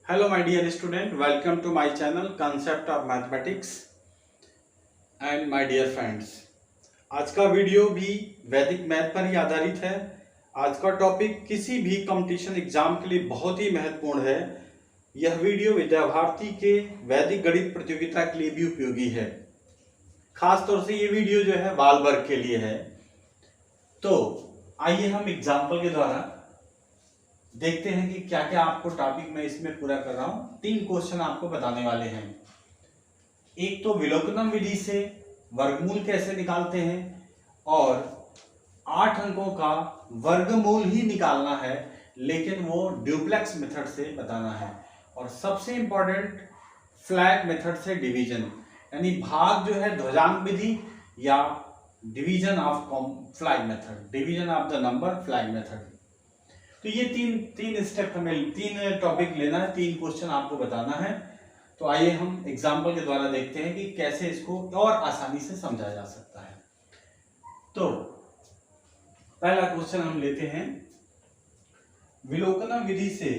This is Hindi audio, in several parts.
Hello my dear student, welcome to my channel concept of mathematics and my dear friends. आज का वीडियो भी वैदिक मैथ पर ही आधारित है। आज का टॉपिक किसी भी कंपटीशन एग्जाम के लिए बहुत ही महत्वपूर्ण है। यह वीडियो विद्यार्थी के वैदिक गणित प्रतियोगिता के लिए भी उपयोगी है। खास तौर से ये वीडियो जो है बाल वर्ग के लिए है। तो आइए हम एग्जाम्पल के द्वारा देखते हैं कि क्या क्या आपको टॉपिक मैं इसमें पूरा कर रहा हूं। 3 क्वेश्चन आपको बताने वाले हैं। एक तो विलोकनम विधि से वर्गमूल कैसे निकालते हैं और 8 अंकों का वर्गमूल ही निकालना है, लेकिन वो ड्यूप्लेक्स मेथड से बताना है। और सबसे इंपॉर्टेंट फ्लैग मेथड से डिवीजन, यानी भाग जो है ध्वजांक विधि या division of flag method, division of the number flag method. तो ये तीन स्टेप हमें 3 टॉपिक लेना है, 3 क्वेश्चन आपको बताना है। तो आइए हम एग्जाम्पल के द्वारा देखते हैं कि कैसे इसको और आसानी से समझा जा सकता है। तो पहला क्वेश्चन हम लेते हैं विलोकनम विधि से।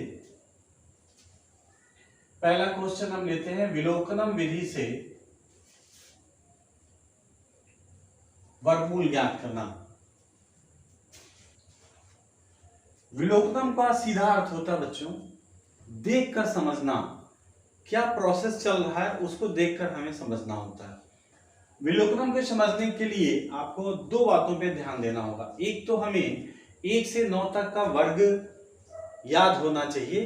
पहला क्वेश्चन हम लेते हैं विलोकनम विधि से वर्गमूल ज्ञात करना। विलोकनम का सीधा अर्थ होता है बच्चों देखकर समझना। क्या प्रोसेस चल रहा है उसको देखकर हमें समझना होता है। विलोकनम को समझने के लिए आपको 2 बातों पे ध्यान देना होगा। एक तो हमें 1 से 9 तक का वर्ग याद होना चाहिए,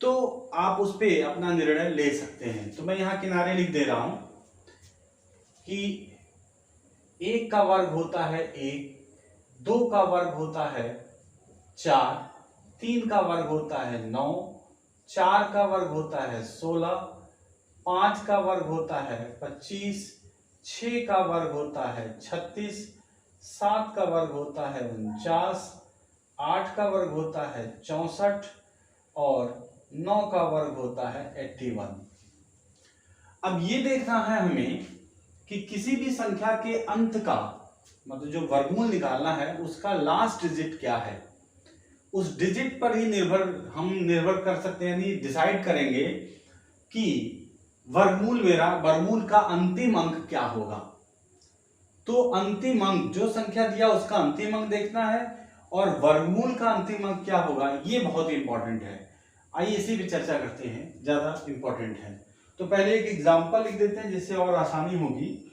तो आप उस पे अपना निर्णय ले सकते हैं। तो मैं यहां किनारे लिख दे रहा हूं कि 1 का वर्ग होता है 1, 2 का वर्ग होता है 4, 3 का वर्ग होता है 9, 4 का वर्ग होता है 16, 5 का वर्ग होता है 25, 6 का वर्ग होता है 36, 7 का वर्ग होता है 49, 8 का वर्ग होता है 64 और 9 का वर्ग होता है 81। अब ये देखना है हमें कि किसी भी संख्या के अंत का मतलब जो वर्गमूल निकालना है उसका लास्ट डिजिट क्या है। उस डिजिट पर ही हम निर्भर कर सकते हैं, यानी डिसाइड करेंगे कि वर्गमूल का अंतिम अंक क्या होगा। तो अंतिम अंक जो संख्या दिया उसका अंतिम अंक देखना है और वर्गमूल का अंतिम अंक क्या होगा, ये बहुत इंपॉर्टेंट है। आइए इसी पे चर्चा करते हैं, ज्यादा इंपॉर्टेंट है। तो पहले एक एग्जांपल लिख देते हैं जिससे और आसानी होगी।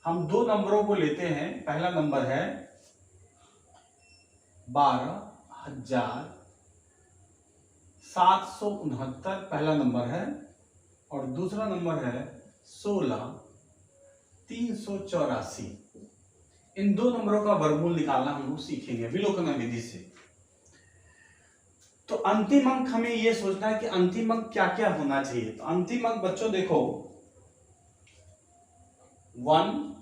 हम 2 नंबरों को लेते हैं। पहला नंबर है 12,769, पहला नंबर है, और दूसरा नंबर है 16,384। इन 2 नंबरों का वर्गमूल निकालना हम लोग सीखेंगे विलोकनम विधि से। तो अंतिम अंक हमें यह सोचना है कि अंतिम अंक क्या क्या होना चाहिए। तो अंतिम अंक बच्चों देखो 1,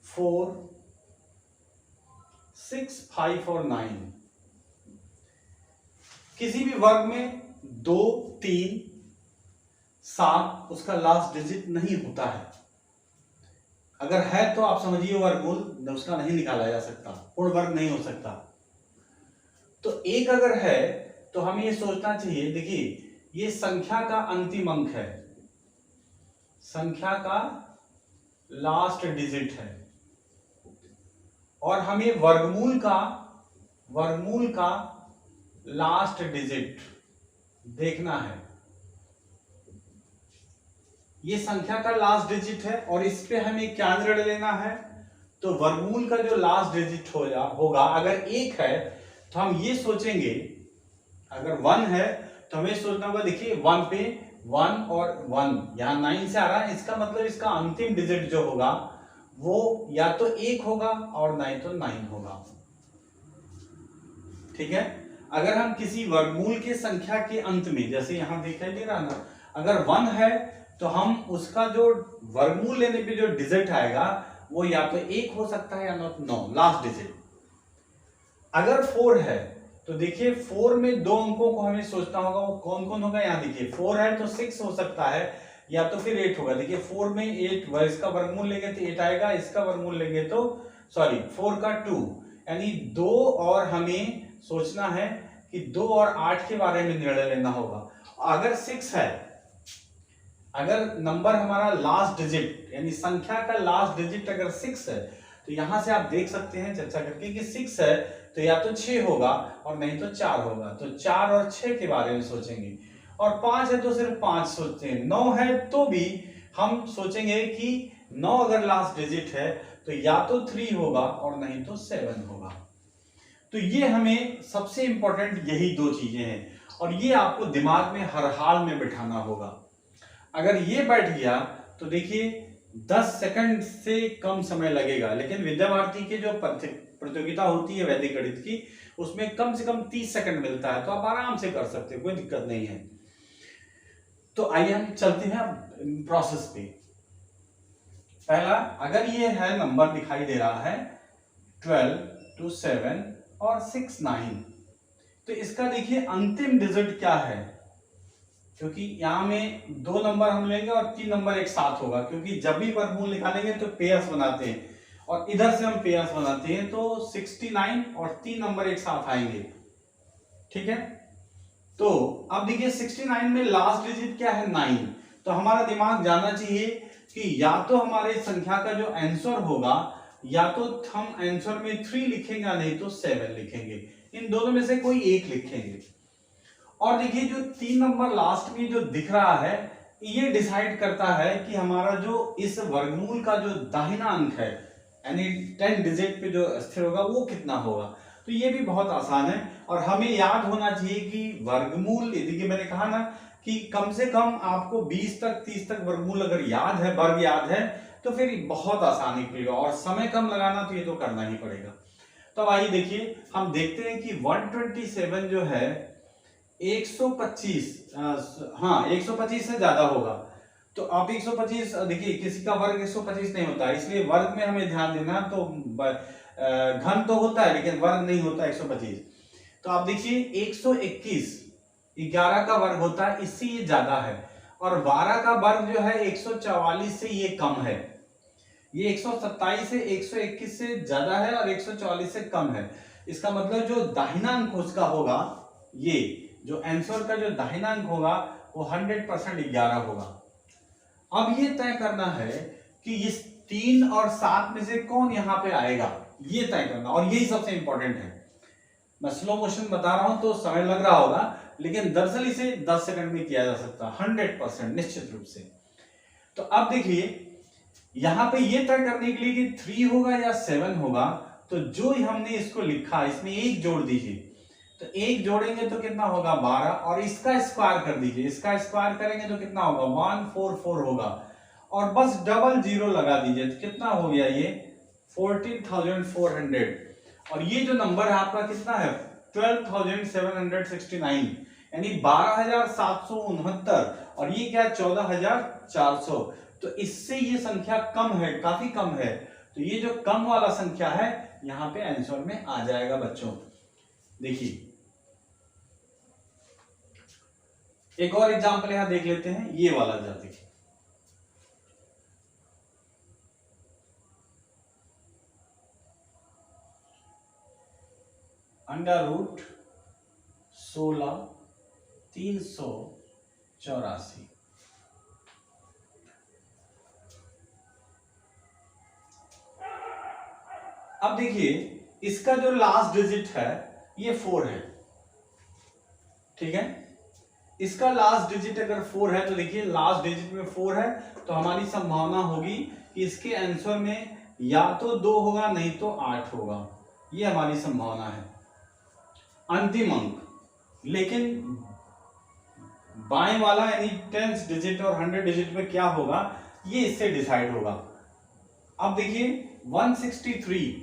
4, 6, 5 और 9। किसी भी वर्ग में 2, 3, 7 उसका लास्ट डिजिट नहीं होता है। अगर है तो आप समझिए वर्गमूल उसका नहीं निकाला जा सकता, पूर्ण वर्ग नहीं हो सकता। तो 1 अगर है तो हमें यह सोचना चाहिए, देखिए ये संख्या का अंतिम अंक है, संख्या का लास्ट डिजिट है, और हमें वर्गमूल का लास्ट डिजिट देखना है। ये संख्या का लास्ट डिजिट है और इस पे हमें क्या निर्णय लेना है। तो वर्गमूल का जो लास्ट डिजिट होगा, अगर 1 है तो हम ये सोचेंगे, अगर 1 है तो हमें सोचना होगा, देखिए 1 पे 1 और 1 यहां 9 से आ रहा है, इसका मतलब इसका अंतिम डिजिट जो होगा वो या तो 1 होगा और नहीं तो 9 होगा। ठीक है। अगर हम किसी वर्गमूल के संख्या के अंत में, जैसे यहां दिखाई दे रहा ना, अगर 1 है तो हम उसका जो वर्गमूल लेने पे जो डिजिट आएगा वो या तो 1 हो सकता है या 9 लास्ट डिजिट। अगर 4 है तो देखिए 4 में 2 अंकों को हमें सोचना होगा, वो कौन कौन होगा। यहां देखिए 4 है तो 6 हो सकता है या तो फिर 8 होगा। देखिए 4 में 8, इसका वर्गमूल लेंगे तो 8 आएगा, इसका वर्गमूल लेंगे तो 4 का 2, यानी 2 और हमें सोचना है कि 2 और 8 के बारे में निर्णय लेना होगा। अगर 6 है, अगर नंबर हमारा लास्ट डिजिट यानी संख्या का लास्ट डिजिट अगर 6 है, तो यहां से आप देख सकते हैं चर्चा करके कि 6 है तो या तो 6 होगा और नहीं तो 4 होगा। तो 4 और 6 के बारे में सोचेंगे, और 5 है तो सिर्फ 5 सोचते हैं। 9 है तो भी हम सोचेंगे कि 9 अगर लास्ट डिजिट है तो या तो 3 होगा और नहीं तो 7 होगा। तो ये हमें सबसे इंपॉर्टेंट यही दो चीजें हैं, और ये आपको दिमाग में हर हाल में बिठाना होगा। अगर ये बैठ गया तो देखिए 10 सेकंड से कम समय लगेगा, लेकिन विद्या भारती की जो प्रतियोगिता होती है वैदिक गणित की, उसमें कम से कम 30 सेकंड मिलता है, तो आप आराम से कर सकते हो, कोई दिक्कत नहीं है। तो आइए हम चलते हैं प्रोसेस पे। पहला, अगर ये है नंबर दिखाई दे रहा है 12 to 7 और 6 9, तो इसका देखिए अंतिम डिजिट क्या है, क्योंकि यहां में 2 नंबर हम लेंगे और 3 नंबर एक साथ होगा, क्योंकि जब भी वर्गमूल निकालेंगे तो पेयर्स बनाते हैं, और इधर से हम पेयर्स बनाते हैं, तो 69 और 3 नंबर एक साथ आएंगे। ठीक है, तो अब देखिए 69 में लास्ट डिजिट क्या है 9, तो हमारा दिमाग जानना चाहिए कि या तो हमारे संख्या का जो आंसर होगा, या तो हम आंसर में 3 लिखेंगे या नहीं तो 7 लिखेंगे, इन दोनों में से कोई एक लिखेंगे। और देखिए जो 3 नंबर लास्ट में जो दिख रहा है, ये डिसाइड करता है कि हमारा जो इस वर्गमूल का जो दाहिना अंक है, यानी 10 डिजिट पे जो स्थिर होगा वो कितना होगा। तो ये भी बहुत आसान है, और हमें याद होना चाहिए कि वर्गमूल, देखिए मैंने कहा ना कि कम से कम आपको 20 तक 30 तक वर्गमूल अगर याद है, वर्ग याद है, तो फिर बहुत आसानी पड़ेगा, और समय कम लगाना तो ये तो करना ही पड़ेगा। तो अब आइए देखिए, हम देखते हैं कि 127 जो है 125, हाँ 125 से ज्यादा होगा। तो आप 125, देखिए किसी का वर्ग 125 नहीं होता, इसलिए वर्ग में हमें ध्यान देना। तो घन तो होता है लेकिन वर्ग नहीं होता 125। तो आप देखिए 121 11 का वर्ग होता है, इससे ये ज्यादा है, और 12 का वर्ग जो है 144 से ये कम है। ये 127 से 121 से ज्यादा है और 144 से कम है। इसका मतलब जो दाहिना अंक उसका होगा, ये जो आंसर का जो दाहिना अंक होगा वो 100% 11 होगा। अब ये तय करना है कि इस 3 और 7 में से कौन यहां पे आएगा, ये तय करना, और यही सबसे इंपॉर्टेंट है। मैं स्लो मोशन बता रहा हूं तो समय लग रहा होगा, लेकिन दरअसल इसे 10 सेकंड में किया जा सकता है 100% निश्चित रूप से। तो अब देखिए यहां पे ये तय करने के लिए कि 3 होगा या 7 होगा, तो जो हमने इसको लिखा इसमें एक जोड़ दीजिए। तो एक जोड़ेंगे तो कितना होगा 12, और इसका स्क्वायर कर दीजिए, इसका स्क्वायर करेंगे तो कितना होगा 144 होगा, और बस डबल जीरो लगा दीजिए तो कितना हो गया ये 14,400। और ये जो नंबर है आपका कितना है 12,769, यानी 12,769, और ये क्या 14,400। तो इससे ये संख्या कम है, काफी कम है, तो ये जो कम वाला संख्या है यहां पे आंसर में आ जाएगा बच्चों। देखिए एक और एग्जांपल यहां देख लेते हैं, ये वाला देखिए √16 384। अब देखिए इसका जो लास्ट डिजिट है ये 4 है, ठीक है। इसका लास्ट डिजिट अगर 4 है तो देखिए लास्ट डिजिट में 4 है, तो हमारी संभावना होगी कि इसके आंसर में या तो 2 होगा नहीं तो 8 होगा, ये हमारी संभावना है अंतिम अंक। लेकिन बाएं वाला यानी 10 डिजिट और 100 डिजिट में क्या होगा ये इससे डिसाइड होगा। अब देखिए 163,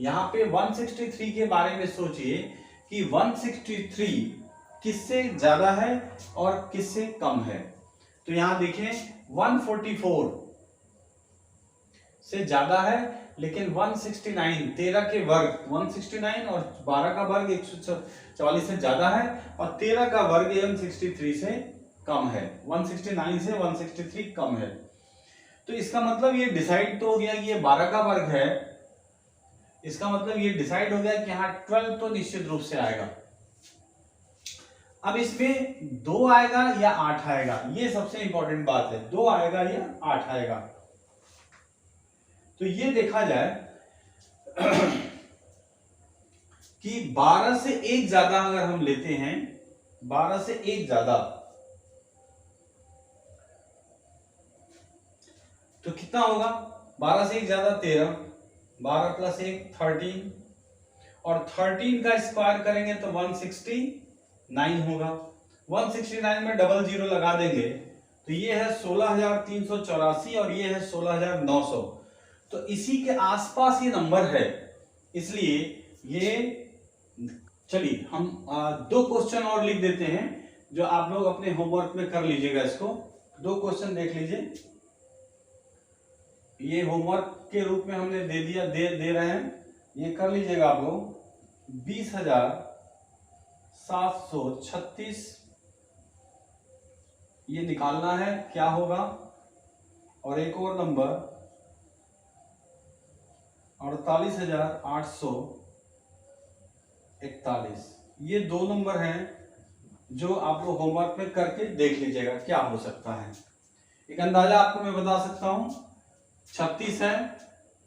यहां पे 163 के बारे में सोचिए कि 163 किससे ज्यादा है और किससे कम है। तो यहां देखें 144 से ज्यादा है, लेकिन 169 13 के वर्ग 169 और 12 का वर्ग 144 से ज्यादा है, और 13 का वर्ग 163 से कम है, 169 से 163 कम है। तो इसका मतलब ये डिसाइड तो हो गया कि ये 12 का वर्ग है, इसका मतलब ये डिसाइड हो गया कि हाँ 12 तो निश्चित रूप से आएगा। अब इसमें 2 आएगा या 8 आएगा, ये सबसे इंपॉर्टेंट बात है, 2 आएगा या 8 आएगा। तो ये देखा जाए कि 12 से 1 ज्यादा अगर हम लेते हैं, 12 से 1 ज्यादा, तो कितना होगा? 12 से 1 ज्यादा 13, 12 प्लस 1 13, और 13 का स्क्वायर करेंगे तो 169 होगा। 169 में डबल जीरो लगा देंगे तो ये है 16,384 और ये है 16,900। तो इसी के आसपास ये नंबर है, इसलिए ये, चलिए हम 2 क्वेश्चन और लिख देते हैं जो आप लोग अपने होमवर्क में कर लीजिएगा। इसको 2 क्वेश्चन देख लीजिए, ये होमवर्क के रूप में हमने दे दिया, दे रहे हैं, ये कर लीजिएगा आप लोग। 20,736 ये निकालना है क्या होगा, और एक और नंबर 48,841। ये 2 नंबर हैं जो आप लोग होमवर्क में करके देख लीजिएगा क्या हो सकता है। एक अंदाजा आपको मैं बता सकता हूं, 36 है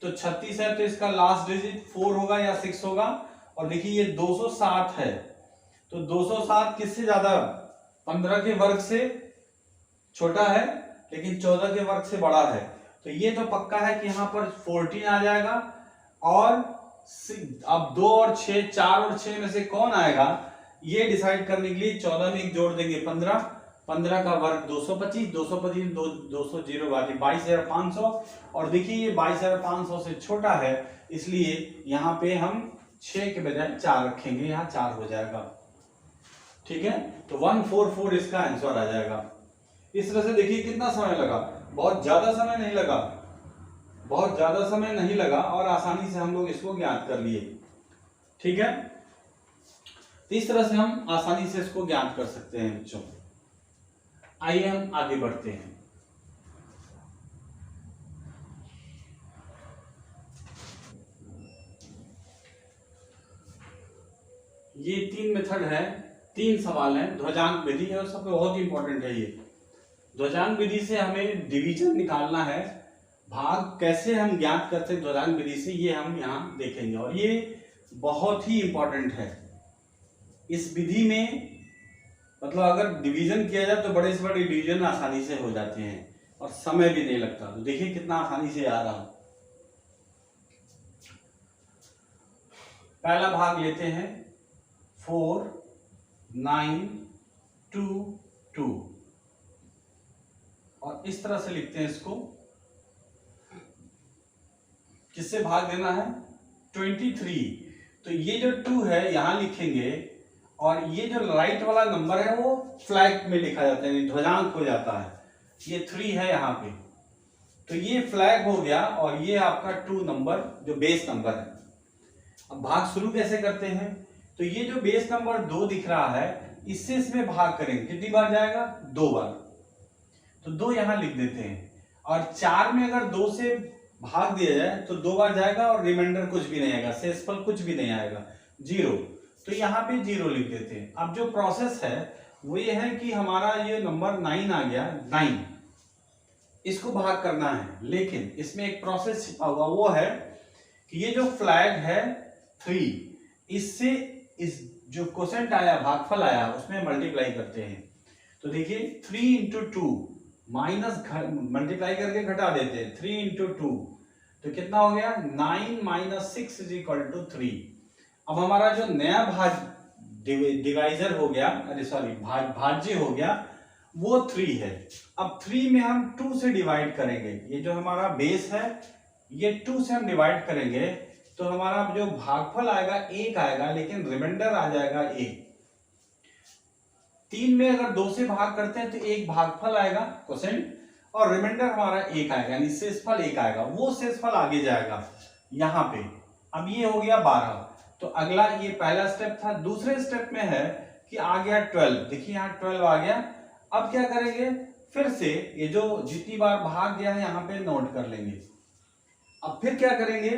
तो 36 है तो इसका लास्ट डिजिट 4 होगा या 6 होगा। और देखिए ये 207 है तो 207 किससे ज्यादा? 15 के वर्ग से छोटा है लेकिन 14 के वर्ग से बड़ा है। तो ये तो पक्का है कि यहाँ पर 14 आ जाएगा। और अब 2 और 6, 4 और 6 में से कौन आएगा ये डिसाइड करने के लिए 14 में 1 जोड़ देंगे 15, 15 का वर्ग 225, 225 200 जीरो बाकी 22,500। और देखिए ये 22,500 से छोटा है, इसलिए यहाँ पे हम 6 के बजाय 4 रखेंगे, यहाँ 4 हो जाएगा। ठीक है, तो 144 इसका आंसर आ जाएगा। इस तरह से देखिए कितना समय लगा, बहुत ज्यादा समय नहीं लगा, बहुत ज्यादा समय नहीं लगा और आसानी से हम लोग इसको ज्ञात कर लिए। ठीक है, तो इस तरह से हम आसानी से इसको ज्ञात कर सकते हैं बच्चों। आइए हम आगे बढ़ते हैं। ये 3 मेथड है, 3 सवाल हैं। ध्वजांक विधि है और सब बहुत इंपॉर्टेंट है। ये ध्वजांक विधि से हमें डिवीजन निकालना है, भाग कैसे हम ज्ञात करते हैं ध्वजांक विधि से, ये हम यहाँ देखेंगे। और ये बहुत ही इंपॉर्टेंट है। इस विधि में मतलब अगर डिवीजन किया जाए तो बड़े से बड़े डिवीजन आसानी से हो जाते हैं और समय भी नहीं लगता। तो देखिए कितना आसानी से आ रहा हूं। पहला भाग लेते हैं 4, 9, 2, 2 और इस तरह से लिखते हैं इसको। किससे भाग देना है? 23। तो ये जो 2 है यहां लिखेंगे और ये जो राइट वाला नंबर है वो फ्लैग में लिखा जाता है, ध्वजांक हो जाता है। ये 3 है यहाँ पे, तो ये फ्लैग हो गया और ये आपका 2 नंबर जो बेस नंबर है। अब भाग शुरू कैसे करते हैं? तो ये जो बेस नंबर 2 दिख रहा है इससे इसमें भाग करेंगे, कितनी बार जाएगा? 2 बार। तो 2 यहां लिख देते हैं। और 4 में अगर 2 से भाग दिया जाए तो 2 बार जाएगा और रिमाइंडर कुछ भी नहीं आएगा, शेषफल कुछ भी नहीं आएगा, 0। तो यहाँ पे 0 लिख देते हैं। अब जो प्रोसेस है वो ये है कि हमारा ये नंबर 9 आ गया, 9 इसको भाग करना है। लेकिन इसमें एक प्रोसेस छिपा हुआ, वो है कि ये जो फ्लैग है 3, इससे इस जो क्वोशेंट आया, भागफल आया, उसमें मल्टीप्लाई करते हैं। तो देखिए 3 इंटू 2 माइनस मल्टीप्लाई करके घटा देते हैं, 3 इंटू 2 तो कितना हो गया? 9 माइनस 6 इज इक्वल टू 3। अब हमारा जो नया डिवाइजर हो गया, अरे सॉरी भाज्य हो गया, वो 3 है। अब 3 में हम 2 से डिवाइड करेंगे। ये जो हमारा बेस है ये 2 से हम डिवाइड करेंगे तो हमारा जो भागफल आएगा 1 आएगा, लेकिन रिमाइंडर आ जाएगा 1। 3 में अगर 2 से भाग करते हैं तो 1 भागफल आएगा क्वोशेंट और रिमाइंडर हमारा 1 आएगा, यानी शेषफल 1 आएगा। वो शेषफल आगे जाएगा यहाँ पे। अब ये हो गया 12। तो अगला, ये पहला स्टेप था। दूसरे स्टेप में है कि आ गया 12, देखिए यहाँ 12 आ गया। अब क्या करेंगे? फिर से ये जो जितनी बार भाग गया है यहाँ पे नोट कर लेंगे। अब फिर क्या करेंगे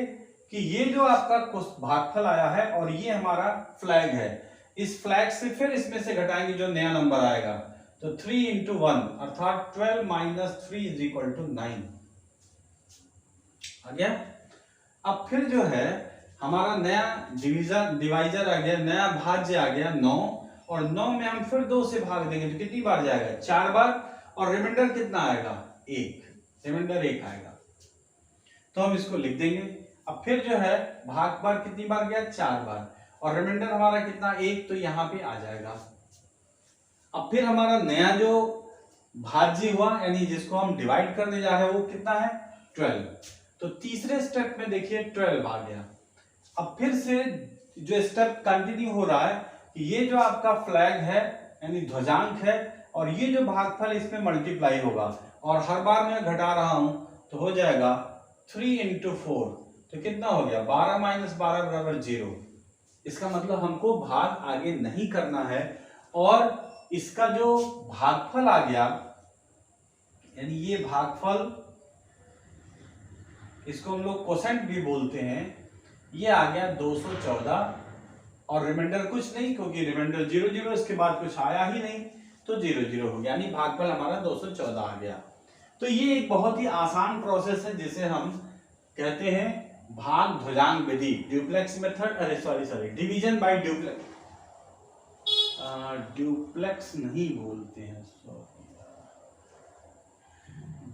कि ये जो आपका भागफल आया है और ये हमारा फ्लैग है, इस फ्लैग से फिर इसमें से घटाएंगे जो नया नंबर आएगा, तो 3 इंटू 1 अर्थात 12 माइनस 3 इज इक्वल टू 9 आ गया। अब फिर जो है हमारा नया डिवाइजर आ गया, नया भाज्य आ गया 9, और 9 में हम फिर 2 से भाग देंगे तो कितनी बार जाएगा, 4 बार, और रिमाइंडर कितना आएगा, 1, रिमाइंडर 1 आएगा। तो हम इसको लिख देंगे। अब फिर जो है भाग बार कितनी बार गया, 4 बार, और रिमाइंडर हमारा कितना, 1, तो यहाँ पे आ जाएगा। अब फिर हमारा नया जो भाज्य हुआ यानी जिसको हम डिवाइड करने जा रहे हैं वो कितना है, 12। तो तीसरे स्टेप में देखिए 12 आ गया। अब फिर से जो स्टेप कंटिन्यू हो रहा है, ये जो आपका फ्लैग है यानी ध्वजांक है, और ये जो भागफल इसमें मल्टीप्लाई होगा, और हर बार मैं घटा रहा हूं तो हो जाएगा 3 इंटू 4, तो कितना हो गया, 12 माइनस 12 बराबर 0। इसका मतलब हमको भाग आगे नहीं करना है, और इसका जो भागफल आ गया यानी ये भागफल, इसको हम लोग कोसेंट भी बोलते हैं, ये आ गया 214, और रिमाइंडर कुछ नहीं क्योंकि रिमाइंडर 0 0 इसके बाद कुछ आया ही नहीं, तो 0 0 हो गया, यानी भागफल हमारा 214 आ गया। तो ये एक बहुत ही आसान प्रोसेस है जिसे हम कहते हैं भाग ध्वजांक विधि, ड्यूप्लेक्स मेथड, अरे sorry division by duplex, duplex नहीं बोलते हैं,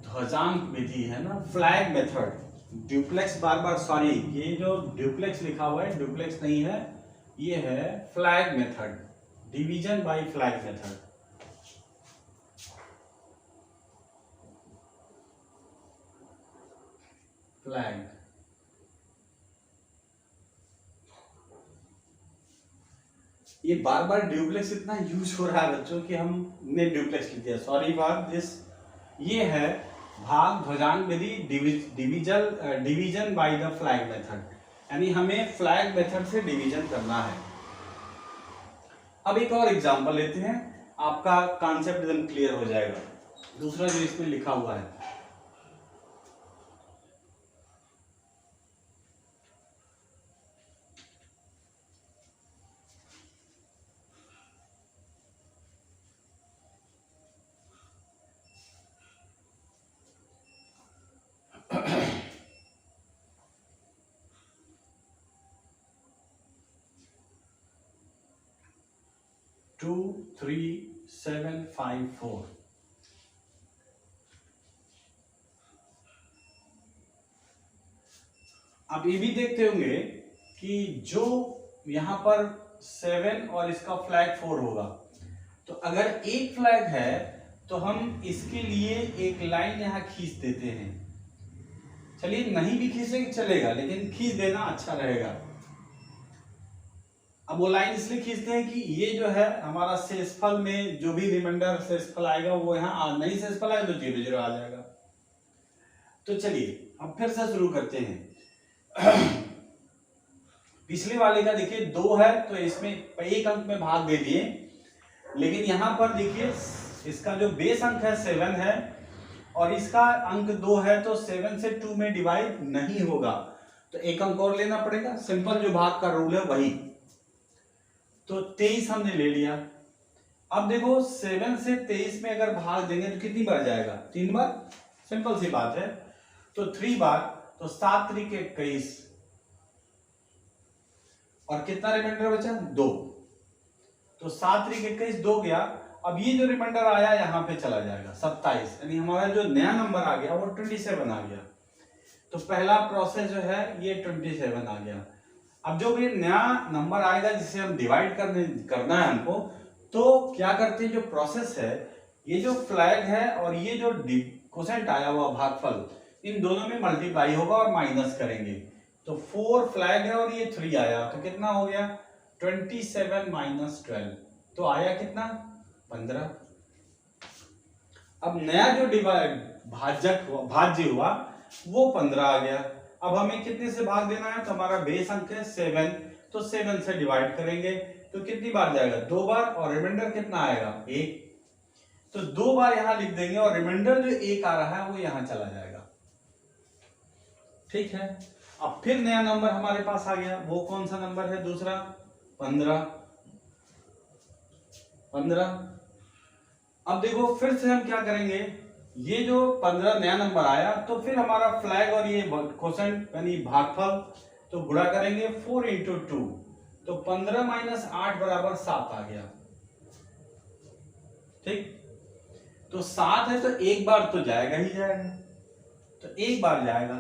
ध्वजांक विधि है ना, फ्लैग मेथड, ड्यूप्लेक्स बार बार सॉरी, ये जो ड्यूप्लेक्स लिखा हुआ है ड्यूप्लेक्स नहीं है, ये है flag method, division bye flag method. Flag, ये बार बार ड्यूप्लेक्स इतना यूज हो रहा है बच्चों कि हमने ड्यूप्लेक्स लिख दिया, सॉरी फॉर दिस। ये है भाग ध्वजांक विधि, division by the flag method, यानी हमें फ्लैग मेथड से डिवीजन करना है। अब एक और एग्जांपल लेते हैं, आपका कॉन्सेप्ट एकदम क्लियर हो जाएगा। दूसरा जो इसमें लिखा हुआ है, टू 3 7 5 4। आप ये भी देखते होंगे कि जो यहां पर 7 और इसका फ्लैग 4 होगा, तो अगर एक फ्लैग है तो हम इसके लिए एक लाइन यहां खींच देते हैं। चलिए नहीं भी खींचे चलेगा, लेकिन खींच देना अच्छा रहेगा। अब वो लाइन इसलिए खींचते हैं कि ये जो है हमारा शेषफल में जो भी रिमाइंडर शेषफल आएगा वो यहाँ नहीं शेषफल आएगा तो 0 0 आ जाएगा। तो चलिए अब फिर से शुरू करते हैं। पिछले वाले का देखिए 2 है तो इसमें एक अंक में भाग दे दिए, लेकिन यहां पर देखिए इसका जो बेस अंक है 7 है और इसका अंक 2 है, तो 7 से 2 में डिवाइड नहीं होगा, तो एक अंक और लेना पड़ेगा। सिंपल जो भाग का रूल है वही। तो 23 हमने ले लिया। अब देखो 7 से 23 में अगर भाग देंगे तो कितनी बार जाएगा, 3 बार, सिंपल सी बात है। तो 3 बार, तो 7 3 के 21, और कितना रिमाइंडर बचा, 2। तो 7 3 के 21, 2 गया। अब ये जो रिमाइंडर आया यहाँ पे चला जाएगा 27, यानी हमारा जो नया नंबर आ गया वो 27 आ गया। तो पहला प्रोसेस जो है ये 27 आ गया। अब जो भी नया नंबर आएगा जिसे हम डिवाइड करना है हमको, तो क्या करते हैं, जो प्रोसेस है, ये जो फ्लैग है और ये जो कोसेंट आया हुआ भागफल, इन दोनों में मल्टीप्लाई होगा और माइनस करेंगे। तो 4 फ्लैग है और ये 3 आया, तो कितना हो गया, 27 माइनस 12, तो आया कितना, 15। अब नया जो भाज्य हुआ वो 15 आ गया। अब हमें कितने से भाग देना है, तो हमारा बेस अंक है 7, तो 7 से डिवाइड करेंगे तो कितनी बार जाएगा, 2 बार, और रिमाइंडर कितना आएगा, 1। तो 2 बार यहां लिख देंगे और रिमाइंडर जो 1 आ रहा है वो यहां चला जाएगा। ठीक है। अब फिर नया नंबर हमारे पास आ गया, वो कौन सा नंबर है, दूसरा 15। 15। अब देखो फिर से हम क्या करेंगे, ये जो 15 नया नंबर आया तो फिर हमारा फ्लैग और ये क्वोशंट यानी भागफल तो गुणा करेंगे 4 इंटू 2, तो 15 माइनस 8 बराबर 7 आ गया। ठीक, तो 7 है तो एक बार तो जाएगा ही जाएगा, तो एक बार जाएगा,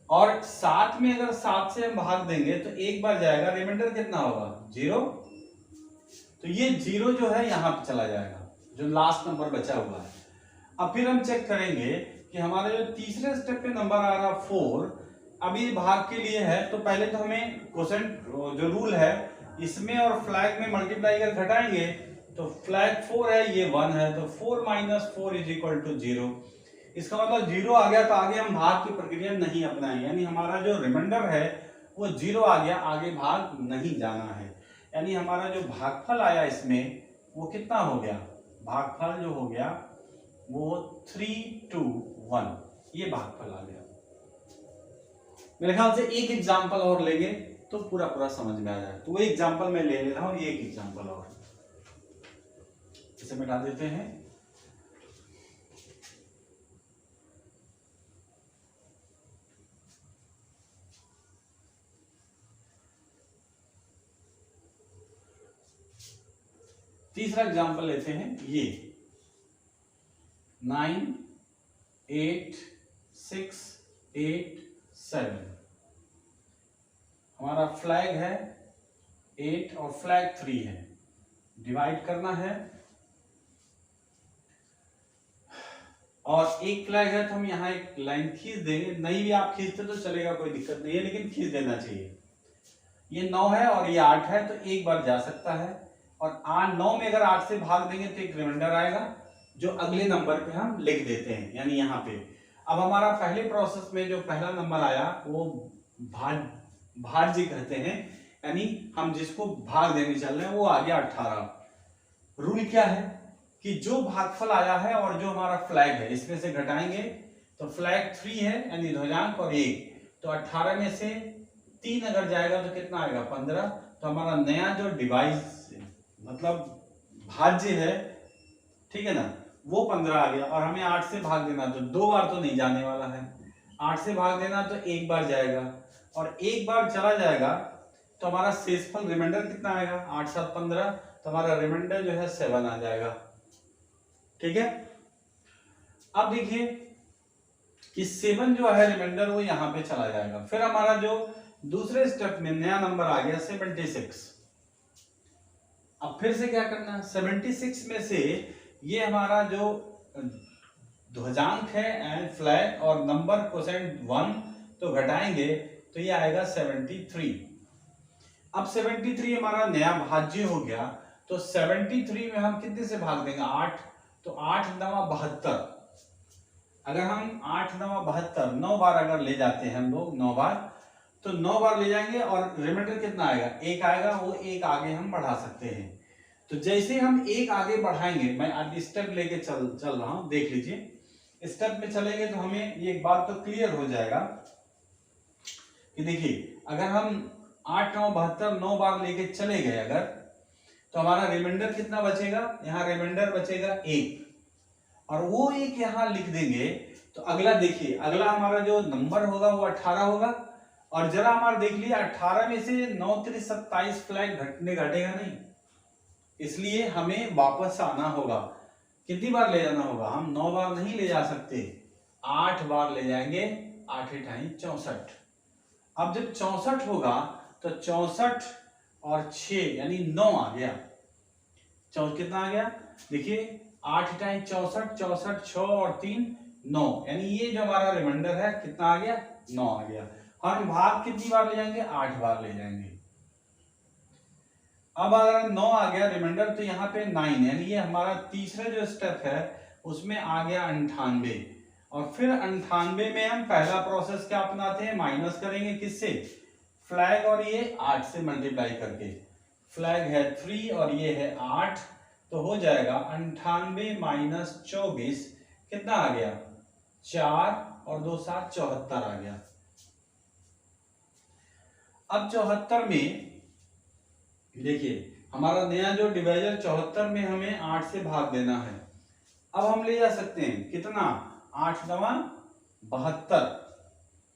और 7 में अगर 7 से हम भाग देंगे तो एक बार जाएगा, रिमाइंडर कितना होगा 0, तो ये 0 जो है यहां पे चला जाएगा, जो लास्ट नंबर बचा हुआ है। अब फिर हम चेक करेंगे कि हमारा जो तीसरे स्टेप पे नंबर आ रहा 4, अब ये भाग के लिए है तो पहले तो हमें क्वोशंट जो रूल है इसमें और फ्लैग में मल्टीप्लाई कर घटाएंगे, तो फ्लैग 4 है ये 1 है, तो 4 माइनस 4 इज इक्वल टू 0। इसका मतलब 0 आ गया तो आगे हम भाग की प्रक्रिया नहीं अपनाएंगे, यानी हमारा जो रिमाइंडर है वो 0 आ गया, आगे भाग नहीं जाना है। यानी हमारा जो भागफल आया इसमें वो कितना हो गया, भागफल जो हो गया वो 3 to 1, ये भागफल आ गया। मेरे ख्याल से एक एग्जांपल और लेंगे तो पूरा पूरा समझ में आ जाए, तो वो एग्जांपल मैं ले रहा हूं, एक एग्जांपल और इसे मिटा देते हैं। तीसरा एग्जांपल लेते हैं, ये 9 8 6 8 7, हमारा फ्लैग है 8 और फ्लैग 3 है, डिवाइड करना है, और एक फ्लैग है तो हम यहाँ एक लाइन खींच देंगे, नहीं भी आप खींचते तो चलेगा, कोई दिक्कत नहीं है, लेकिन खींच देना चाहिए। ये 9 है और ये 8 है तो एक बार जा सकता है, और 9 में अगर 8 से भाग देंगे तो एक रिमाइंडर आएगा जो अगले नंबर पे हम लिख देते हैं, यानी यहाँ पे। अब हमारा पहले प्रोसेस में जो पहला नंबर आया वो भाज्य कहते हैं, यानी हम जिसको भाग देने चल रहे हैं वो आ गया 18। रूल क्या है कि जो भागफल आया है और जो हमारा फ्लैग है इसमें से घटाएंगे, तो फ्लैग 3 है यानी ध्वजांक और 1, तो 18 में से 3 अगर जाएगा तो कितना आएगा 15, तो हमारा नया जो डिवाइस मतलब भाज्य है, ठीक है ना, वो 15 आ गया, और हमें 8 से भाग देना तो 2 बार तो नहीं जाने वाला है, 8 से भाग देना तो एक बार जाएगा, और एक बार चला जाएगा तो हमारा शेषफल रिमाइंडर कितना आएगा 8 7 15, तो हमारा रिमाइंडर जो है 7 आ जाएगा। ठीक है, अब देखिए कि 7 जो है रिमाइंडर वो यहां पे चला जाएगा, फिर हमारा जो दूसरे स्टेप में नया नंबर आ गया 76। अब फिर से क्या करना है, 76 में से ये हमारा जो ध्वजांक है एंड फ्लैग और नंबर क्वोशंट 1 तो घटाएंगे तो ये आएगा 73। अब 73 हमारा नया भाज्य हो गया, तो 73 में हम कितने से भाग देंगे 8, तो 8 9 72, अगर हम 8 9 72 9 बार अगर ले जाते हैं हम लोग 9 बार, तो 9 बार ले जाएंगे और रिमाइंडर कितना आएगा 1 आएगा, वो एक आगे हम बढ़ा सकते हैं। तो जैसे हम एक आगे बढ़ाएंगे, मैं अब स्टेप लेके चल रहा हूं, देख लीजिए, स्टेप में चलेंगे तो हमें ये एक बात तो क्लियर हो जाएगा कि देखिए अगर हम 8 9 72 9 बार लेके चले गए अगर, तो हमारा रिमाइंडर कितना बचेगा, यहाँ रिमाइंडर बचेगा 1, और वो एक यहाँ लिख देंगे, तो अगला देखिए अगला हमारा जो नंबर होगा वो 18 होगा, और जरा हमारा देख लिया 18 में से 9 3 27 फ्लैग घटेगा नहीं, इसलिए हमें वापस आना होगा। कितनी बार ले जाना होगा, हम 9 बार नहीं ले जा सकते, 8 बार ले जाएंगे, 8 × 64। अब जब 64 होगा तो 64 और 6 यानी 9 आ गया, कितना आ गया देखिए 8 × 64 64 6 और 3 9, यानी ये जो हमारा रिमाइंडर है कितना आ गया 9 आ गया, और हम भाग कितनी बार ले जाएंगे 8 बार ले जाएंगे। अब अगर 9 आ गया रिमाइंडर तो यहाँ पे 9, यानी ये हमारा तीसरा जो स्टेप है उसमें आ गया 98, और फिर 98 में हम पहला प्रोसेस क्या अपनाते हैं, माइनस करेंगे किससे, फ्लैग और ये 8 से मल्टीप्लाई करके, फ्लैग है 3 और ये है 8, तो हो जाएगा 98 माइनस 24 कितना आ गया 4 और 2 7 74 आ गया। अब 74 में देखिए हमारा नया जो डिवाइजर 74 में हमें 8 से भाग देना है। अब हम ले जा सकते हैं कितना, 8 9 72,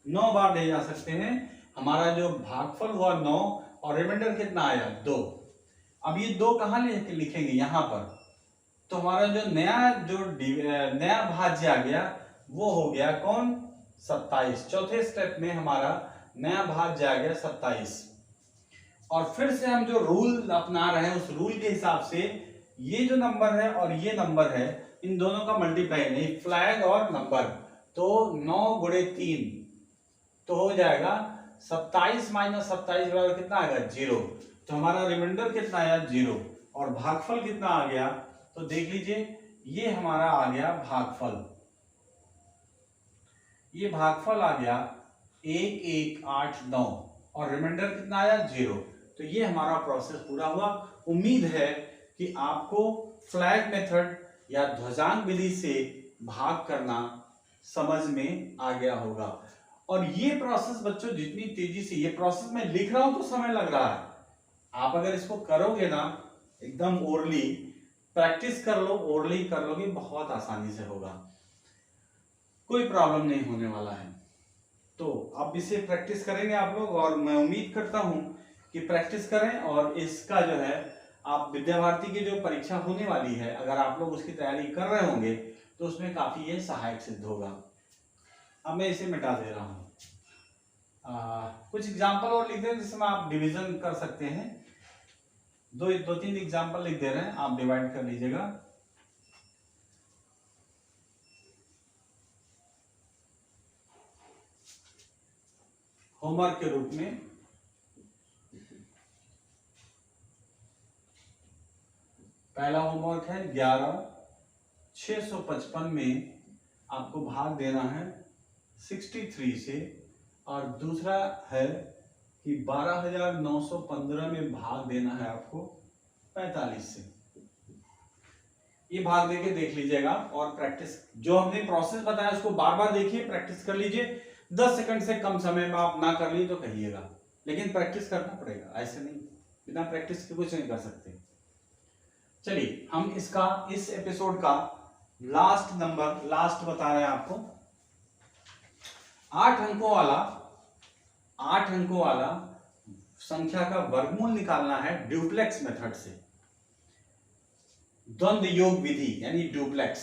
9 बार ले जा सकते हैं। हमारा जो भागफल हुआ 9 और रिमाइंडर कितना आया 2। अब ये 2 कहाँ लिखेंगे, यहाँ पर। तो हमारा जो नया भाज्य आ गया वो हो गया कौन, 27। चौथे स्टेप में हमारा नया भाज्य आ गया 27। और फिर से हम जो रूल अपना रहे हैं उस रूल के हिसाब से ये जो नंबर है और ये नंबर है, इन दोनों का मल्टीप्लाई नहीं, फ्लैग और नंबर। तो 9 गुणे 3 तो हो जाएगा 27 माइनस 27 बराबर कितना आएगा 0। तो हमारा रिमाइंडर कितना आया 0 और भागफल कितना आ गया, तो देख लीजिए ये हमारा आ गया भागफल, ये भागफल आ गया 1189 और रिमाइंडर कितना आया 0। तो ये हमारा प्रोसेस पूरा हुआ। उम्मीद है कि आपको फ्लैग मेथड या ध्वजांक विधि से भाग करना समझ में आ गया होगा। और ये प्रोसेस बच्चों जितनी तेजी से, ये प्रोसेस मैं लिख रहा हूं तो समय लग रहा है, आप अगर इसको करोगे ना एकदम ओरली प्रैक्टिस कर लो, ओरली कर लोगे, बहुत आसानी से होगा, कोई प्रॉब्लम नहीं होने वाला है। तो अब इसे प्रैक्टिस करेंगे आप लोग और मैं उम्मीद करता हूं कि प्रैक्टिस करें और इसका जो है आप विद्या भारती की जो परीक्षा होने वाली है अगर आप लोग उसकी तैयारी कर रहे होंगे तो उसमें काफी ये सहायक सिद्ध होगा। अब मैं इसे मिटा दे रहा हूं। कुछ एग्जाम्पल और लिख दें जिसमें आप डिवीजन कर सकते हैं। दो तीन एग्जाम्पल लिख दे रहे हैं, आप डिवाइड कर लीजिएगा। होमवर्क के रूप में पहला होमवर्क है 11,655 में आपको भाग देना है 63 से, और दूसरा है कि 12,915 में भाग देना है आपको 45 से। ये भाग देके देख लीजिएगा और प्रैक्टिस, जो हमने प्रोसेस बताया उसको बार बार देखिए, प्रैक्टिस कर लीजिए। 10 सेकंड से कम समय में आप ना कर ली तो कहिएगा, लेकिन प्रैक्टिस करना पड़ेगा, ऐसे नहीं बिना प्रैक्टिस के कुछ नहीं कर सकते। चलिए हम इसका, इस एपिसोड का लास्ट बता रहे हैं आपको। 8 अंकों वाला संख्या का वर्गमूल निकालना है ड्यूप्लेक्स मेथड से, द्वंद्व योग विधि यानी ड्यूप्लेक्स।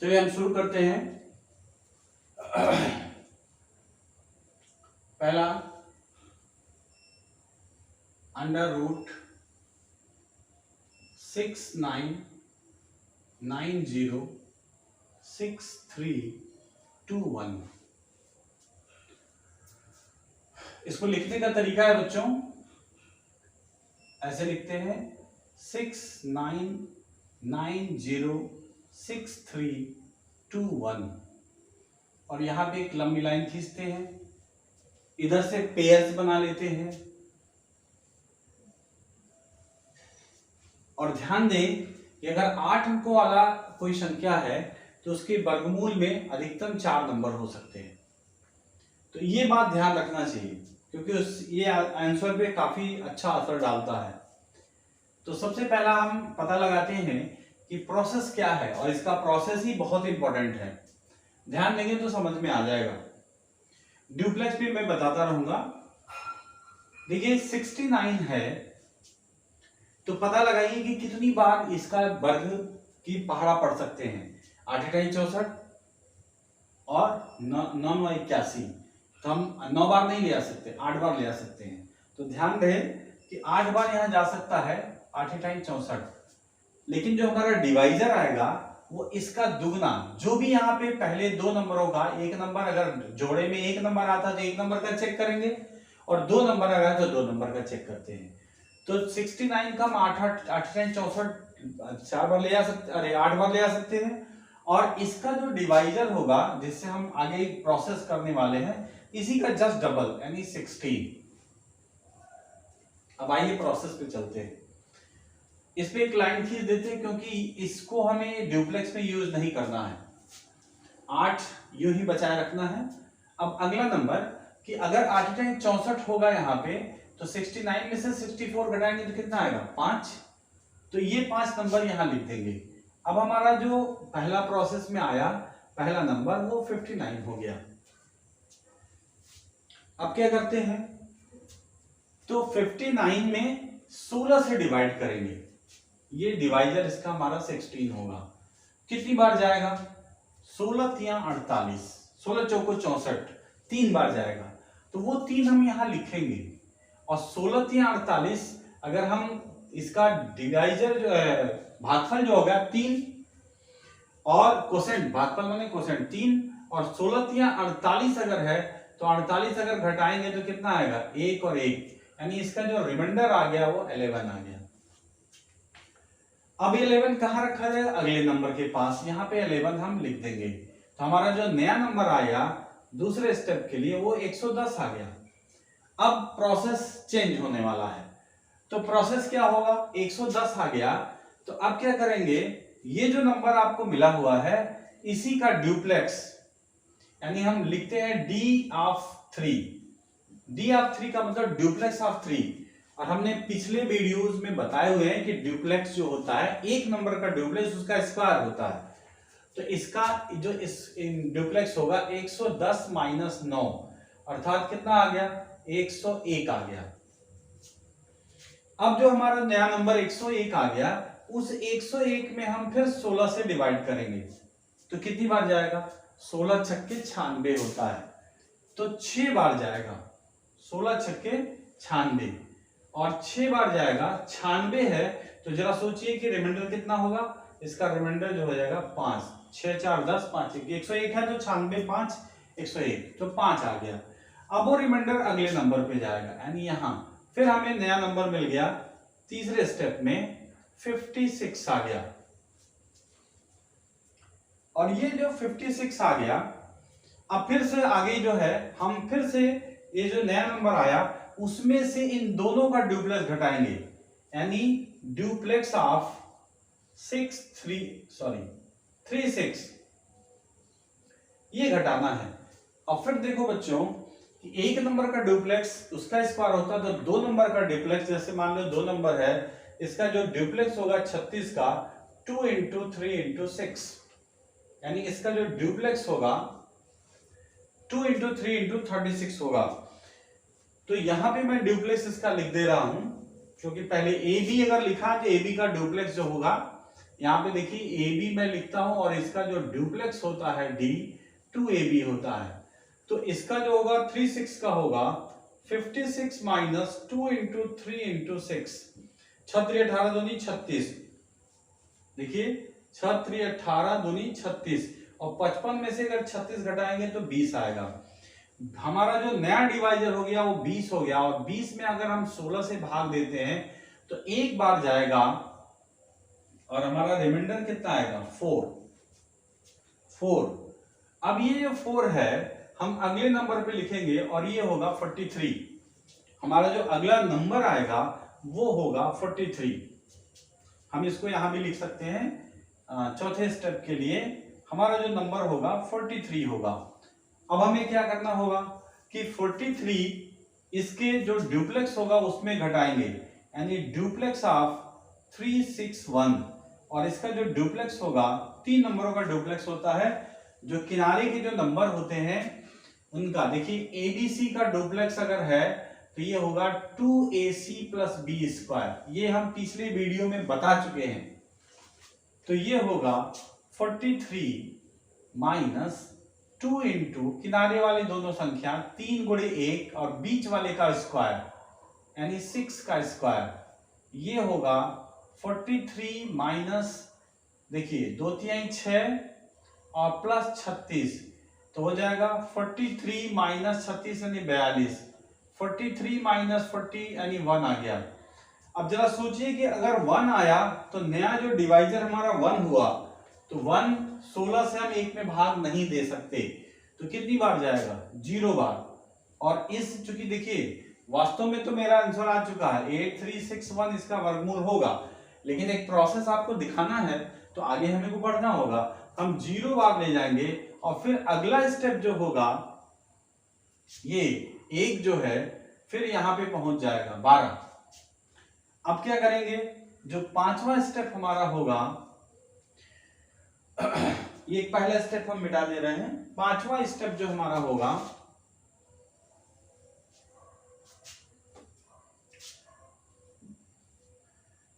चलिए हम शुरू करते हैं। पहला √69906321। इसको लिखने का तरीका है बच्चों, ऐसे लिखते हैं 69906321 और यहां पे एक लंबी लाइन खींचते हैं, इधर से पेयर्स बना लेते हैं। और ध्यान दें कि अगर 8 अंकों वाला कोई संख्या है तो उसके वर्गमूल में अधिकतम 4 नंबर हो सकते हैं। तो ये बात ध्यान रखना चाहिए क्योंकि ये आंसर पे काफी अच्छा असर डालता है। तो सबसे पहला हम पता लगाते हैं कि प्रोसेस क्या है, और इसका प्रोसेस ही बहुत इंपॉर्टेंट है। ध्यान देंगे तो समझ में आ जाएगा। ड्यूप्लेक्स भी मैं बताता रहूंगा। देखिए 69 है तो पता लगाइए कि कितनी बार इसका वर्ग की पहाड़ा पढ़ सकते हैं। 8 × 64 और 9 × 81, तो हम 9 बार नहीं ले आ सकते, 8 बार ले आ सकते हैं। तो ध्यान रहे कि 8 बार यहां जा सकता है 8 × 64, लेकिन जो हमारा डिवाइजर आएगा वो इसका दुगना, जो भी यहाँ पे पहले 2 नंबरों का एक नंबर, अगर जोड़े में 1 नंबर आता तो 1 नंबर का चेक करेंगे और 2 नंबर आ गया तो 2 नंबर का चेक करते हैं। तो 69 का हम 8 × 64 4 बार ले आ सकते, 8 बार ले आ सकते हैं। और इसका जो डिवाइजर होगा जिससे हम आगे प्रोसेस करने वाले हैं, इसी का जस्ट डबल यानी 16। अब आइए प्रोसेस पे चलते हैं। इस पे एक लाइन खींच देते हैं क्योंकि इसको हमें ड्यूप्लेक्स में यूज नहीं करना है, 8 यूं ही बचाए रखना है। अब अगला नंबर कि अगर 8 × 64 होगा यहाँ पे तो 69 में से 64 घटाएंगे तो कितना आएगा 5। तो ये 5 नंबर यहां लिख देंगे। अब हमारा जो पहला प्रोसेस में आया पहला नंबर वो 59 हो गया। अब क्या करते हैं, तो 59 में 16 से डिवाइड करेंगे। ये डिवाइजर इसका हमारा 16 होगा। कितनी बार जाएगा, 16 तिया 48, 16 चौको 64, 3 बार जाएगा। तो वो 3 हम यहां लिखेंगे। और 16 तिया 48 अगर हम इसका डिवाइजर जो है भागफल जो होगा 3 और कोसेंट, भागफल माने कोसेंट 3 और 16 तिया 48 अगर है तो 48 अगर घटाएंगे तो कितना आएगा 1 और 1, यानी इसका जो रिमाइंडर आ गया वो 11 आ गया। अब 11 कहां रखा जाएगा, अगले नंबर के पास, यहां पे 11 हम लिख देंगे। तो हमारा जो नया नंबर आया दूसरे स्टेप के लिए वो 110 आ गया। अब प्रोसेस चेंज होने वाला है। तो प्रोसेस क्या होगा, 110 आ गया। तो अब क्या करेंगे, ये जो नंबर आपको मिला हुआ है इसी का ड्यूप्लेक्स, यानी हम लिखते हैं डी ऑफ 3। डी ऑफ 3 का मतलब ड्यूप्लेक्स ऑफ 3। और हमने पिछले वीडियोस में बताए हुए हैं कि ड्यूप्लेक्स जो होता है एक नंबर का ड्यूप्लेक्स उसका स्क्वायर होता है। तो इसका जो इस ड्यूप्लेक्स होगा 110 माइनस 9 अर्थात कितना आ गया 101 आ गया। अब जो हमारा नया नंबर 101 आ गया उस 101 में हम फिर 16 से डिवाइड करेंगे। तो कितनी बार जाएगा, 16 छक्के 96 होता है, तो 6 बार जाएगा। 16 छक्के 96 और 6 बार जाएगा, 96 है तो जरा सोचिए कि रिमाइंडर कितना होगा, इसका रिमाइंडर जो हो जाएगा 5, 6 4 10 5 101 है तो 96 5 101 तो 5 आ गया। अब वो रिमाइंडर अगले नंबर पे जाएगा, यानी यहां फिर हमें नया नंबर मिल गया तीसरे स्टेप में 56 आ गया। और ये जो 56 आ गया, अब फिर से आगे जो है हम फिर से ये जो नया नंबर आया उसमें से इन दोनों का ड्यूप्लेक्स घटाएंगे, यानी ड्यूप्लेक्स ऑफ 36 ये घटाना है। और फिर देखो बच्चों कि एक नंबर का ड्यूप्लेक्स उसका स्क्वायर होता है, तो दो नंबर का ड्यूप्लेक्स, जैसे मान लो 2 नंबर है, इसका जो ड्यूप्लेक्स होगा 36 का 2 × 3 × 6, यानी इसका जो ड्यूप्लेक्स होगा 2 × 3 × 36 होगा। तो यहां पे मैं ड्यूप्लेक्स इसका लिख दे रहा हूं, क्योंकि पहले ए बी अगर लिखा तो ए बी का ड्यूप्लेक्स जो होगा, यहां पे देखिए ए बी मैं लिखता हूं और इसका जो ड्यूप्लेक्स होता है डी 2ab होता है। तो इसका जो होगा 36 का होगा 56 माइनस 2 × 3 × 6, 6 3 18 दूनी 36, देखिए 6 3 18 दूनी 36 और 55 में से अगर 36 घटाएंगे तो 20 आएगा। हमारा जो नया डिवाइजर हो गया वो 20 हो गया, और 20 में अगर हम 16 से भाग देते हैं तो एक बार जाएगा और हमारा रिमाइंडर कितना आएगा 4। अब ये जो 4 है हम अगले नंबर पे लिखेंगे और ये होगा 43। हमारा जो अगला नंबर आएगा वो होगा 43। हम इसको यहां भी लिख सकते हैं, चौथे स्टेप के लिए हमारा जो नंबर होगा 43 होगा। अब हमें क्या करना होगा कि 43 इसके जो ड्यूप्लेक्स होगा उसमें घटाएंगे, यानी ड्यूप्लेक्स ऑफ 361, और इसका जो ड्यूप्लेक्स होगा 3 नंबरों का ड्यूप्लेक्स होता है, जो किनारे के जो नंबर होते हैं उनका। देखिए एबीसी का ड्यूप्लेक्स अगर है तो ये होगा 2ac + b², ये हम पिछले वीडियो में बता चुके हैं। तो ये होगा 43 माइनस 2 × किनारे वाले दोनों संख्या 3 × 1 और बीच वाले का स्क्वायर, यानी 6 का स्क्वायर, ये होगा 43 माइनस, देखिए 2 3 6 और प्लस 36, तो हो जाएगा 43 माइनस 36 यानी 42, 43 माइनस 40 यानी 1 आ गया। अब जरा सोचिए कि अगर 1 आया तो नया जो डिवाइजर हमारा 1 हुआ, तो 1 16 से हम 1 में भाग नहीं दे सकते, तो कितनी बार जाएगा 0 बार। और इस चूंकि देखिए वास्तव में तो मेरा आंसर आ चुका है 8361 इसका वर्गमूल होगा, लेकिन एक प्रोसेस आपको दिखाना है तो आगे हमें को बढ़ना होगा। हम 0 बार ले जाएंगे और फिर अगला स्टेप जो होगा ये एक जो है फिर यहां पे पहुंच जाएगा 12। अब क्या करेंगे, जो पांचवा स्टेप हमारा होगा, ये पहला स्टेप हम मिटा दे रहे हैं। पांचवा स्टेप जो हमारा होगा,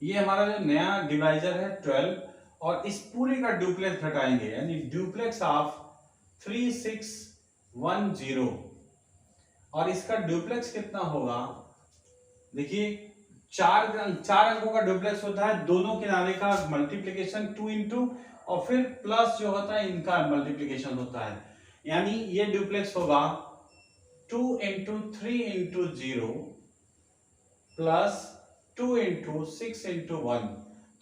ये हमारा जो नया डिवाइजर है 12, और इस पूरे का ड्यूप्लेक्स घटाएंगे, यानी ड्यूप्लेक्स ऑफ 3610, और इसका ड्यूप्लेक्स कितना होगा, देखिए चार अंकों का ड्यूप्लेक्स होता है, दोनों किनारे का मल्टीप्लिकेशन 2 इंटू, और फिर प्लस जो होता है इनका मल्टीप्लिकेशन होता है, यानी ये ड्यूप्लेक्स होगा 2 into 3 into 0 plus 2 into 6 into 1।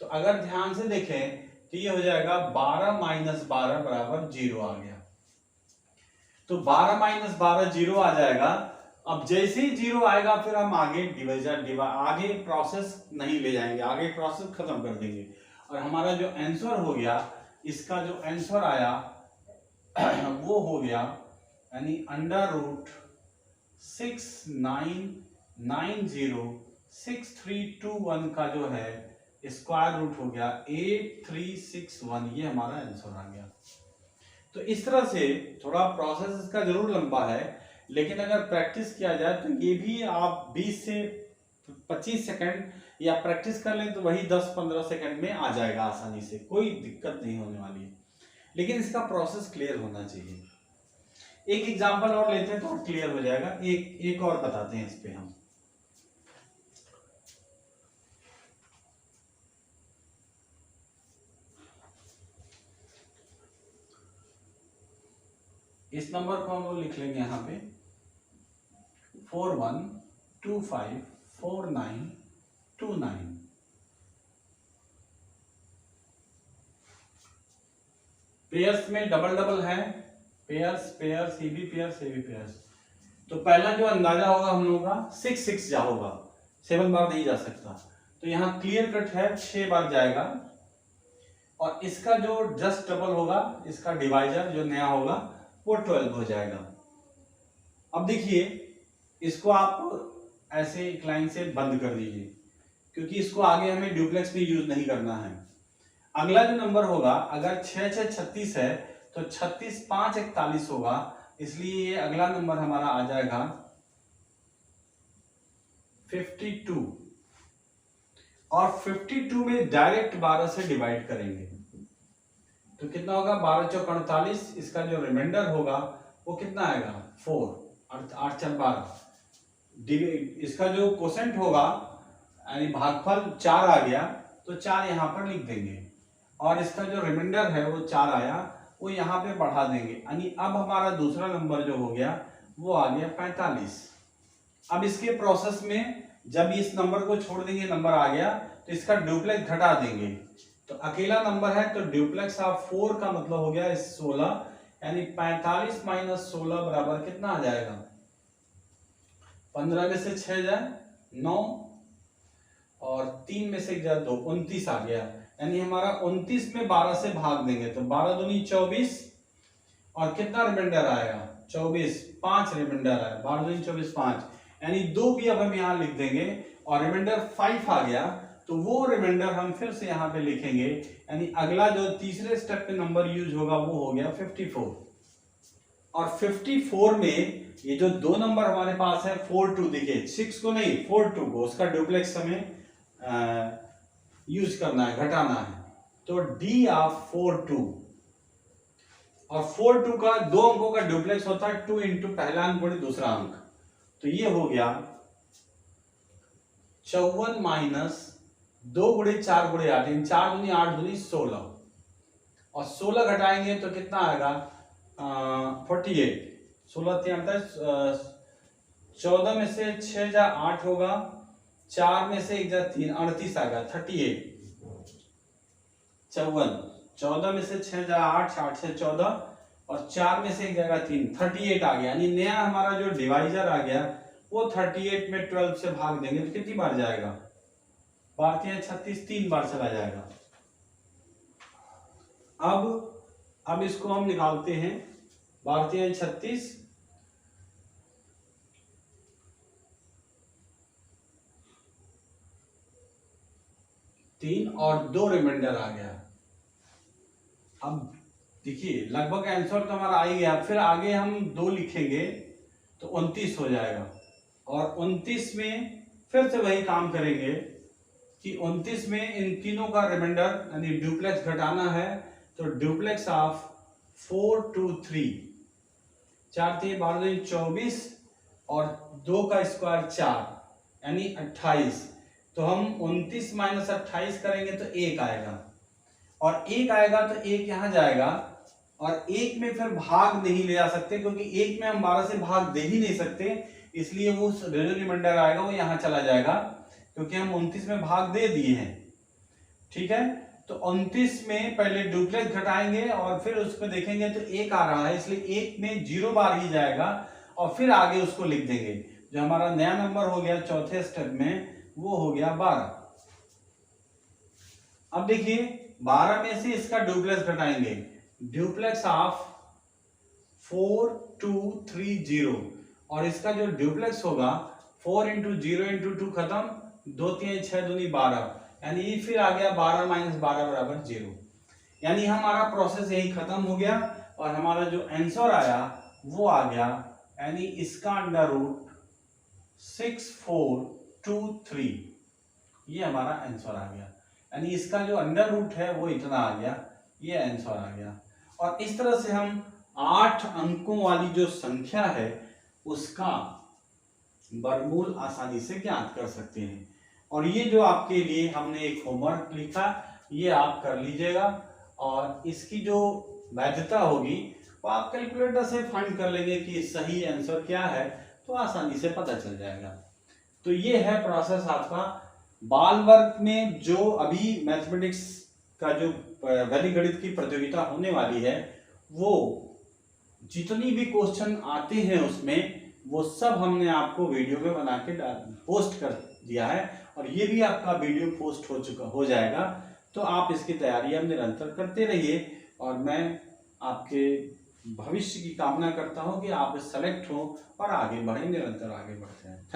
तो अगर ध्यान से देखें तो ये हो जाएगा 12 माइनस 12 बराबर 0 आ गया। तो 12 माइनस 12 0 आ जाएगा। अब जैसे ही 0 आएगा फिर हम आगे आगे प्रोसेस नहीं ले जाएंगे, आगे प्रोसेस खत्म कर देंगे, और हमारा जो आंसर हो गया, इसका जो आंसर आया वो हो गया, यानी √69906321 का जो है स्क्वायर रूट हो गया 8361। ये हमारा आंसर आ गया। तो इस तरह से थोड़ा प्रोसेस इसका जरूर लंबा है, लेकिन अगर प्रैक्टिस किया जाए तो ये भी आप 20 से 25 सेकंड या प्रैक्टिस कर लें तो वही 10-15 सेकंड में आ जाएगा आसानी से, कोई दिक्कत नहीं होने वाली है। लेकिन इसका प्रोसेस क्लियर होना चाहिए। एक एग्जांपल और लेते हैं तो क्लियर हो जाएगा। एक और बताते हैं इस पे हम। इस नंबर को हम लोग लिख लेंगे यहाँ पे 41254929। पेयर्स में डबल डबल है, पेयर्स पेयर्स ये भी पेयर्स ये भी पेयर्स। तो पहला जो अंदाजा होगा हम लोगों का 6 जा होगा, 7 बार नहीं जा सकता, तो यहाँ क्लियर कट है 6 बार जाएगा। और इसका जो जस्ट डबल होगा, इसका डिवाइजर जो नया होगा वो 12 हो जाएगा। अब देखिए इसको आप ऐसे एक लाइन से बंद कर दीजिए, क्योंकि इसको आगे हमें ड्यूप्लेक्स में यूज नहीं करना है। अगला जो नंबर होगा, अगर 6 6 36 है तो 36 5 41 होगा, इसलिए ये अगला नंबर हमारा आ जाएगा 52। और 52 में डायरेक्ट 12 से डिवाइड करेंगे तो कितना होगा, 12 चौक 48। इसका जो रिमाइंडर होगा वो कितना आएगा 4, 8 4 12। इसका जो कोसेंट होगा यानी भागफल 4 आ गया, तो 4 यहाँ पर लिख देंगे, और इसका जो रिमाइंडर है वो 4 आया, वो यहाँ पे बढ़ा देंगे, यानी अब हमारा दूसरा नंबर जो हो गया वो आ गया 45। अब इसके प्रोसेस में जब इस नंबर को छोड़ देंगे, नंबर आ गया, तो इसका ड्यूप्लेक्स घटा देंगे, तो अकेला नंबर है तो ड्यूप्लेक्स ऑफ 4 का मतलब हो गया 16, यानी 45 माइनस 16 बराबर कितना आ जाएगा, 15 में से 6 जाए 9, और 3 में से 1 जाए 2, 29 आ गया। यानी हमारा 29 में 12 से भाग देंगे तो 12 दूनी 24, और कितना रिमाइंडर आएगा 24, 5 रिमाइंडर आया, 12 दूनी 24 5, यानी 2 भी अब हम यहाँ लिख देंगे, और रिमाइंडर 5 आ गया, तो वो रिमाइंडर हम फिर से यहाँ पे लिखेंगे, यानी अगला जो तीसरे स्टेप पे नंबर यूज होगा वो हो गया 54। और 54 में ये जो दो नंबर हमारे पास है 42, देखिए 6 को नहीं 42 को, उसका ड्यूप्लेक्स हमें यूज करना है, घटाना है, तो D ऑफ 42, और 42 का 2 अंकों का ड्यूप्लेक्स होता है 2 इंटू पहला अंक गुणे दूसरा अंक, तो ये हो गया 54 माइनस 2 गुणे 4 गुणे 8, 4 दूनी 8 दूनी 16, और 16 घटाएंगे तो कितना आएगा 48, 16 38, 14 में से 6 जा 8 होगा, 4 में से 1 जा 3, 38 आ गया 38, 54, 14 में से 6 जा 8, 8 से 14, और 4 में से 1 जाएगा 3, 38 आ गया। यानी नया हमारा जो डिवाइजर आ गया वो 38 में 12 से भाग देंगे तो कितनी बार जाएगा, 12 36, 3 बार चला जाएगा। अब इसको हम निकालते हैं, 12 36, 3 और 2 रिमाइंडर आ गया। अब देखिए लगभग आंसर तो हमारा आ ही गया। फिर आगे हम 2 लिखेंगे तो 29 हो जाएगा। और 29 में फिर से वही काम करेंगे कि 29 में इन तीनों का रिमाइंडर यानी ड्यूप्लेक्स घटाना है। तो ड्यूप्लेक्स ऑफ 4 2 3, 4 3 12 24 और 2 का स्क्वायर 4 यानी 28। तो हम 29 माइनस 28 करेंगे तो 1 आएगा, और 1 आएगा तो 1 यहाँ जाएगा, और 1 में फिर भाग नहीं ले आ सकते क्योंकि 1 में हम 12 से भाग दे ही नहीं सकते, इसलिए वो जो रिमाइंडर आएगा वो यहाँ चला जाएगा क्योंकि हम 29 में भाग दे दिए हैं। ठीक है, तो 29 में पहले डुप्लेक्स घटाएंगे और फिर उसमें देखेंगे तो 1 आ रहा है, इसलिए 1 में 0 बार ही जाएगा और फिर आगे उसको लिख देंगे। जो हमारा नया नंबर हो गया चौथे स्टेप में वो हो गया 12। अब देखिए 12 में से इसका डुप्लेक्स घटाएंगे, ड्यूप्लेक्स ऑफ 4 2 3 0, और इसका जो ड्यूप्लेक्स होगा 4 इंटू 0 इंटू 2 खत्म, 2 3 6 दूनी 12, यानी फिर आ गया 12 माइनस 12 बराबर 0। यानी हमारा प्रोसेस यही खत्म हो गया और हमारा जो आंसर आया वो आ गया, यानी इसका अंडर रूट 6423, ये हमारा आंसर आ गया। यानी इसका जो अंडर रूट है वो इतना आ गया, ये आंसर आ गया। और इस तरह से हम 8 अंकों वाली जो संख्या है उसका वर्गमूल आसानी से ज्ञात कर सकते हैं। और ये जो आपके लिए हमने एक होमवर्क लिखा ये आप कर लीजिएगा, और इसकी जो वैधता होगी वो आप कैलकुलेटर से फाइंड कर लेंगे कि सही आंसर क्या है, तो आसानी से पता चल जाएगा। तो ये है प्रोसेस आपका। बाल वर्ग में जो अभी मैथमेटिक्स का जो वैदिक गणित की प्रतियोगिता होने वाली है वो जितनी भी क्वेश्चन आते हैं उसमें वो सब हमने आपको वीडियो में बना के पोस्ट कर दिया है, और ये भी आपका वीडियो पोस्ट हो जाएगा। तो आप इसकी तैयारी अब निरंतर करते रहिए, और मैं आपके भविष्य की कामना करता हूं कि आप सेलेक्ट हो और आगे बढ़े, निरंतर आगे बढ़ते हैं। थैंक